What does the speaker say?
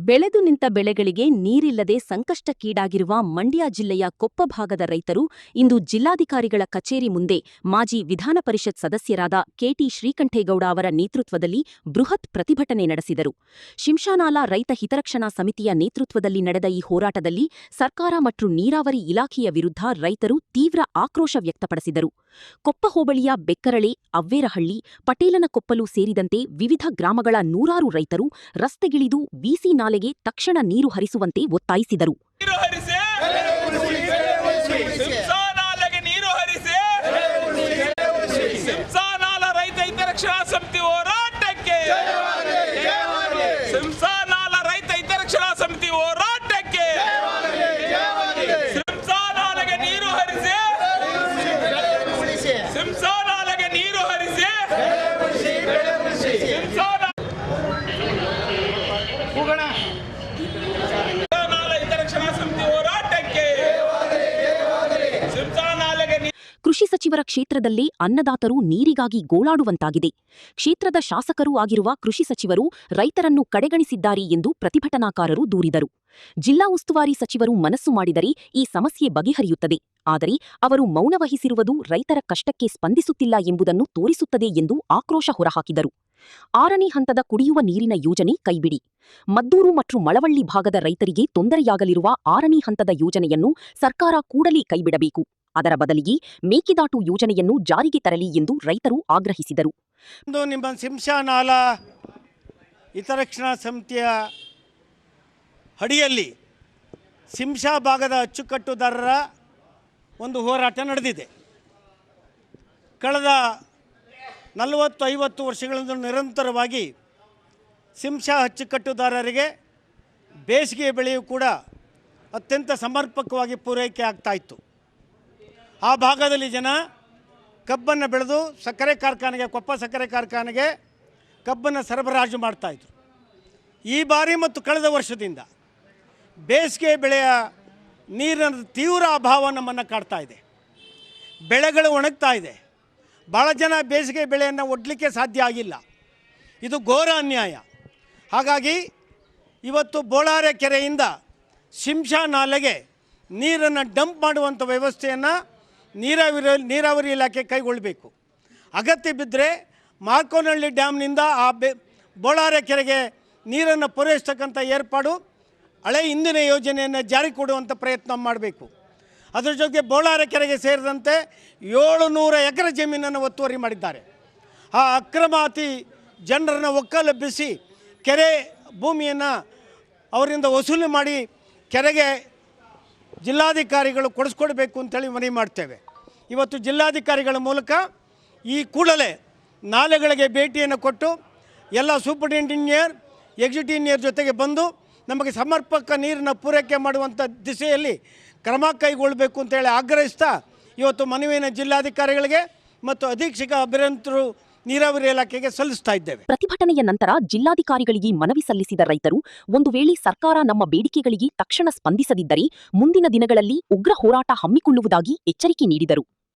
ಬೆಳೆದು ನಿಂತ ಬೆಳೆಗಳಿಗೆ ನೀರಿಲ್ಲದೆ ಸಂಕಷ್ಟಕ್ಕೀಡಾಗಿರುವ ಮಂಡ್ಯ ಜಿಲ್ಲೆಯ ಕೊಪ್ಪ ಭಾಗದ ರೈತರು ಇಂದು ಜಿಲ್ಲಾಧಿಕಾರಿಗಳ ಕಚೇರಿ ಮುಂದೆ ಮಾಜಿ ವಿಧಾನ ಪರಿಷತ್ ಸದಸ್ಯರಾದ ಕೆಟಿ ಶ್ರೀಕಂಠೇಗೌಡ ಅವರ ನೇತೃತ್ವದಲ್ಲಿ ಬೃಹತ್ ಪ್ರತಿಭಟನೆ ನಡೆಸಿದರು. ಶಿಂಷಾನಾಲಾ ರೈತ ಹಿತರಕ್ಷಣಾ ಸಮಿತಿಯ ನೇತೃತ್ವದಲ್ಲಿ ನಡೆದ ಈ ಹೋರಾಟದಲ್ಲಿ ಸರ್ಕಾರ ಮತ್ತು ನೀರಾವರಿ ಇಲಾಖೆಯ ವಿರುದ್ಧ ರೈತರು ತೀವ್ರ ಆಕ್ರೋಶ ವ್ಯಕ್ತಪಡಿಸಿದರು. ಕೊಪ್ಪ ಹೋಬಳಿಯ ಬೆಕ್ಕರಳೆ, ಅವ್ವೇರಹಳ್ಳಿ, ಪಟೇಲನಕೊಪ್ಪಲು ಸೇರಿದಂತೆ ವಿವಿಧ ಗ್ರಾಮಗಳ ನೂರಾರು ರೈತರು ರಸ್ತೆಗಿಳಿದು ಬಿಸಿ ನಾಲೆಗೆ ತಕ್ಷಣ ನೀರು ಹರಿಸುವಂತೆ ಒತ್ತಾಯಿಸಿದರು. ಕೃಷಿ ಸಚಿವರ ಕ್ಷೇತ್ರದಲ್ಲೇ ಅನ್ನದಾತರು ನೀರಿಗಾಗಿ ಗೋಳಾಡುವಂತಾಗಿದೆ. ಕ್ಷೇತ್ರದ ಶಾಸಕರೂ ಆಗಿರುವ ಕೃಷಿ ಸಚಿವರು ರೈತರನ್ನು ಕಡೆಗಣಿಸಿದ್ದಾರೆ ಎಂದು ಪ್ರತಿಭಟನಾಕಾರರು ದೂರಿದರು. ಜಿಲ್ಲಾ ಉಸ್ತುವಾರಿ ಸಚಿವರು ಮನಸ್ಸು ಮಾಡಿದರೆ ಈ ಸಮಸ್ಯೆ ಬಗೆಹರಿಯುತ್ತದೆ. ಆದರೆ ಅವರು ಮೌನವಹಿಸಿರುವುದು ರೈತರ ಕಷ್ಟಕ್ಕೆ ಸ್ಪಂದಿಸುತ್ತಿಲ್ಲ ಎಂಬುದನ್ನು ತೋರಿಸುತ್ತದೆ ಎಂದು ಆಕ್ರೋಶ ಹೊರಹಾಕಿದರು. 6ನೇ ಹಂತದ ಕುಡಿಯುವ ನೀರಿನ ಯೋಜನೆ ಕೈಬಿಡಿ. ಮದ್ದೂರು ಮತ್ತು ಮಳವಳ್ಳಿ ಭಾಗದ ರೈತರಿಗೆ ತೊಂದರೆಯಾಗಲಿರುವ 6ನೇ ಹಂತದ ಯೋಜನೆಯನ್ನು ಸರ್ಕಾರ ಕೂಡಲೇ ಕೈಬಿಡಬೇಕು. ಅದರ ಬದಲಿಗೆ ಮೇಕೆದಾಟು ಯೋಜನೆಯನ್ನು ಜಾರಿಗೆ ತರಲಿ ಎಂದು ರೈತರು ಆಗ್ರಹಿಸಿದರು. ನಿಮ್ಮ ಶಿಂಷಾನಾಲಾ ಹಿತರಕ್ಷಣಾ ಸಮಿತಿಯ ಅಡಿಯಲ್ಲಿ ಶಿಂಷಾ ಭಾಗದ ಅಚ್ಚುಕಟ್ಟುದಾರರ ಒಂದು ಹೋರಾಟ ನಡೆದಿದೆ. ಕಳೆದ 40-50 ವರ್ಷಗಳಿಂದ ನಿರಂತರವಾಗಿ ಶಿಂಷಾ ಅಚ್ಚುಕಟ್ಟುದಾರರಿಗೆ ಬೇಸಿಗೆ ಬೆಳೆಯೂ ಕೂಡ ಅತ್ಯಂತ ಸಮರ್ಪಕವಾಗಿ ಪೂರೈಕೆ ಆಗ್ತಾಯಿತ್ತು. ಆ ಭಾಗದಲ್ಲಿ ಜನ ಕಬ್ಬನ್ನು ಬೆಳೆದು ಸಕ್ಕರೆ ಕಾರ್ಖಾನೆಗೆ, ಕೊಪ್ಪ ಸಕ್ಕರೆ ಕಾರ್ಖಾನೆಗೆ ಕಬ್ಬನ್ನು ಸರಬರಾಜು ಮಾಡ್ತಾಯಿದ್ರು. ಈ ಬಾರಿ ಮತ್ತು ಕಳೆದ ವರ್ಷದಿಂದ ಬೇಸಿಗೆ ಬೆಳೆಯ ನೀರಿನ ತೀವ್ರ ಅಭಾವ ನಮ್ಮನ್ನು ಕಾಡ್ತಾ ಇದೆ. ಬೆಳೆಗಳು ಒಣಗ್ತಾ ಇದೆ. ಭಾಳ ಜನ ಬೇಸಿಗೆ ಬೆಳೆಯನ್ನು ಒಡ್ಲಿಕ್ಕೆ ಸಾಧ್ಯ ಆಗಿಲ್ಲ. ಇದು ಘೋರ ಅನ್ಯಾಯ. ಹಾಗಾಗಿ ಇವತ್ತು ಬೋಳಾರೆ ಕೆರೆಯಿಂದ ಶಿಂಷಾ ನಾಲೆಗೆ ನೀರನ್ನು ಡಂಪ್ ಮಾಡುವಂಥ ವ್ಯವಸ್ಥೆಯನ್ನು ನೀರಾವರಿ ಇಲಾಖೆ ಕೈಗೊಳ್ಳಬೇಕು. ಅಗತ್ಯ ಬಿದ್ದರೆ ಮಾರ್ಕೋನಹಳ್ಳಿ ಡ್ಯಾಮ್ನಿಂದ ಆ ಬೋಳಾರೆ ಕೆರೆಗೆ ನೀರನ್ನು ಪೂರೈಸ್ತಕ್ಕಂಥ ಏರ್ಪಾಡು ಹಳೆ ಹಿಂದಿನ ಯೋಜನೆಯನ್ನು ಜಾರಿ ಕೊಡುವಂಥ ಪ್ರಯತ್ನ ಮಾಡಬೇಕು. ಅದರ ಜೊತೆಗೆ ಬೋಳಾರೆ ಕೆರೆಗೆ ಸೇರಿದಂತೆ 700 ಎಕರೆ ಜಮೀನನ್ನು ಒತ್ತುವರಿ ಮಾಡಿದ್ದಾರೆ. ಆ ಅಕ್ರಮಾತಿ ಜನರನ್ನು ಒಕ್ಕಲೆಬ್ಬಿಸಿ ಕೆರೆ ಭೂಮಿಯನ್ನು ಅವರಿಂದ ವಸೂಲಿ ಮಾಡಿ ಕೆರೆಗೆ ಜಿಲ್ಲಾಧಿಕಾರಿಗಳು ಕೊಡಿಸ್ಕೊಡ್ಬೇಕು ಅಂತೇಳಿ ಮನವಿ ಮಾಡ್ತೇವೆ. ಇವತ್ತು ಜಿಲ್ಲಾಧಿಕಾರಿಗಳ ಮೂಲಕ ಈ ಕೂಡಲೇ ನಾಲೆಗಳಿಗೆ ಭೇಟಿಯನ್ನು ಕೊಟ್ಟು ಎಲ್ಲ ಸೂಪರಿಂಟೆಂಡೆಂಟ್ ಇಂಜಿನಿಯರ್, ಎಕ್ಸಿಕ್ಯೂಟಿವ್ ಇಂಜಿನಿಯರ್ ಜೊತೆಗೆ ಬಂದು ನಮಗೆ ಸಮರ್ಪಕ ನೀರನ್ನು ಪೂರೈಕೆ ಮಾಡುವಂಥ ದಿಸೆಯಲ್ಲಿ ಕ್ರಮ ಕೈಗೊಳ್ಳಬೇಕು ಅಂತೇಳಿ ಆಗ್ರಹಿಸ್ತಾ ಇವತ್ತು ಮನವಿಯನ್ನು ಜಿಲ್ಲಾಧಿಕಾರಿಗಳಿಗೆ ಮತ್ತು ಅಧೀಕ್ಷಕ ಅಭಿಯಂತರು ನೀರಾವರಿ ಇಲಾಖೆಗೆ ಸಲ್ಲಿಸ್ತಾ ಇದ್ದೇವೆ. ಪ್ರತಿಭಟನೆಯ ನಂತರ ಜಿಲ್ಲಾಧಿಕಾರಿಗಳಿಗೆ ಮನವಿ ಸಲ್ಲಿಸಿದ ರೈತರು ಒಂದು ವೇಳೆ ಸರ್ಕಾರ ನಮ್ಮ ಬೇಡಿಕೆಗಳಿಗೆ ತಕ್ಷಣ ಸ್ಪಂದಿಸದಿದ್ದರೆ ಮುಂದಿನ ದಿನಗಳಲ್ಲಿ ಉಗ್ರ ಹೋರಾಟ ಹಮ್ಮಿಕೊಳ್ಳುವುದಾಗಿ ಎಚ್ಚರಿಕೆ ನೀಡಿದರು.